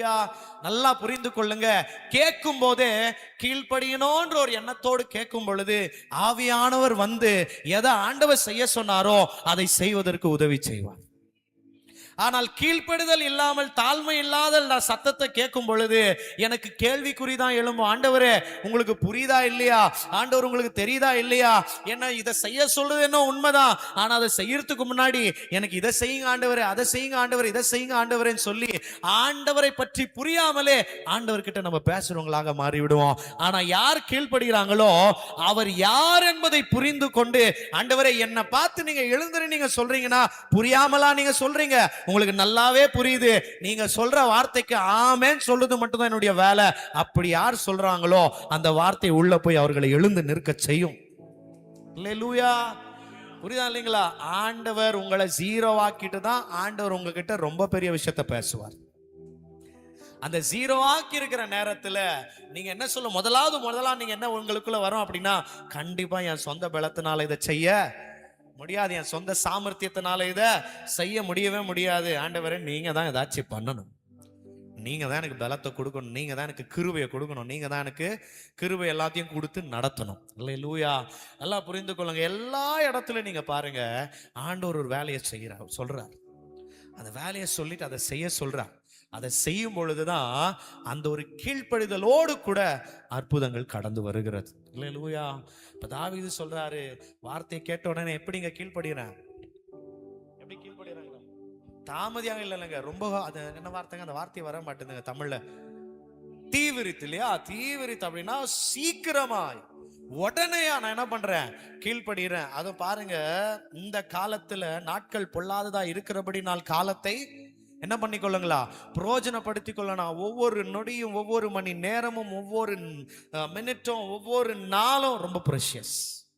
அல்லேலூயா. நல்லா புரிந்து கொள்ளுங்க. கேட்கும் போதே கீழ்ப்படியணும்ன்ற ஒரு எண்ணத்தோடு கேட்கும் பொழுது ஆவியானவர் வந்து எதை ஆண்டவர் செய்ய சொன்னாரோ அதை செய்வதற்கு உதவி செய்வார். ஆனால் கீழ்ப்படுதல் இல்லாமல் தாழ்மை இல்லாத நான் சத்தத்தை கேட்கும் பொழுது எனக்கு கேள்விக்குறிதான் எழும்பும். ஆண்டவரே உங்களுக்கு புரியுதா இல்லையா, ஆண்டவர் உங்களுக்கு தெரியுதா இல்லையா, என்ன இதை செய்ய சொல்றது என்ன உண்மைதான், ஆனா அதை செய்யறதுக்கு முன்னாடி எனக்கு இதை செய்யுங்க ஆண்டவரே, அதை செய்யுங்க ஆண்டவர், இதை செய்யுங்க ஆண்டவரேன்னு சொல்லி ஆண்டவரை பற்றி புரியாமலே ஆண்டவர்கிட்ட நம்ம பேசுறவங்களாக மாறிவிடுவோம். ஆனா யார் கீழ்ப்படுகிறாங்களோ அவர் யார் என்பதை புரிந்து கொண்டு ஆண்டவரே என்னை பார்த்து நீங்க எழுந்துரு நீங்க சொல்றீங்கன்னா புரியாமலா நீங்க சொல்றீங்க, உங்களுக்கு நல்லாவே புரியுது, நீங்க சொல்ற வார்த்தைக்கு ஆமென் சொல்றது மட்டும்தான் என்னுடைய வேலை. அப்படி யார் சொல்றாங்களோ அந்த வார்த்தை உள்ள போய் அவர்களை எழுந்து நிற்க செய்யும். அல்லேலூயா. புரியுதா இல்லைங்களா? ஆண்டவர் உங்களை ஜீரோ ஆக்கிட்டு தான் ஆண்டவர் உங்ககிட்ட ரொம்ப பெரிய விஷயத்தை பேசுவார். அந்த ஜீரோ ஆக்கி இருக்கிற நேரத்துல நீங்க என்ன சொல்ல முதலாவது நீங்க என்ன உங்களுக்குள்ள வரும் அப்படின்னா, கண்டிப்பா என் சொந்த பலத்தினால இதை செய்ய முடியாது, என் சொந்த சாமர்த்தியத்தினால இதை செய்ய முடியவே முடியாது. ஆண்டவரே நீங்க தான் ஏதாச்சும் பண்ணணும், நீங்க தான் எனக்கு பலத்தை கொடுக்கணும், நீங்க தான் எனக்கு கிருபையை கொடுக்கணும், நீங்க தான் எனக்கு கிருபை எல்லாத்தையும் கொடுத்து நடத்தணும். அல்லேலூயா. நல்லா புரிந்து கொள்ளுங்க. எல்லா இடத்துலயும் நீங்க பாருங்க ஆண்டவர் ஒரு வேலையை செய்யறார், சொல்றார். அந்த வேலையை சொல்லிட்டு அதை செய்ய சொல்றார். அதை செய்யும் பொழுதுதான் அந்த ஒரு கீழ்ப்படிதலோடு கூட அற்புதங்கள் கடந்து வருகிறது. அல்லேலூயா. இப்ப தாவீது சொல்றாரு, வார்த்தையை கேட்ட உடனே எப்படிங்க கீழ்ப்படுகிறேன், எப்படி கீழ்ப்படுகிறாங்க, தாமதியாக இல்லைங்க, ரொம்ப அது என்ன வார்த்தைங்க, அந்த வார்த்தை வர மாட்டேங்குதுங்க தமிழ்ல, தீவிரித்து இல்லையா, தீவிரித்து அப்படின்னா சீக்கிரமாய் உடனேயா நான் என்ன பண்றேன், கீழ்ப்படுகிறேன். அதுவும் பாருங்க இந்த காலத்துல நாட்கள் பொல்லாததா இருக்கிறபடி நாள் காலத்தை என்ன பண்ணிக்கொள்ளுங்களா, பிரயோஜனப்படுத்திக் கொள்ளணும். ஒவ்வொரு நொடியும் ஒவ்வொரு மணி நேரமும் ஒவ்வொரு மினிட்டும் ஒவ்வொரு நாளும் ரொம்ப ப்ரெஷியஸ்.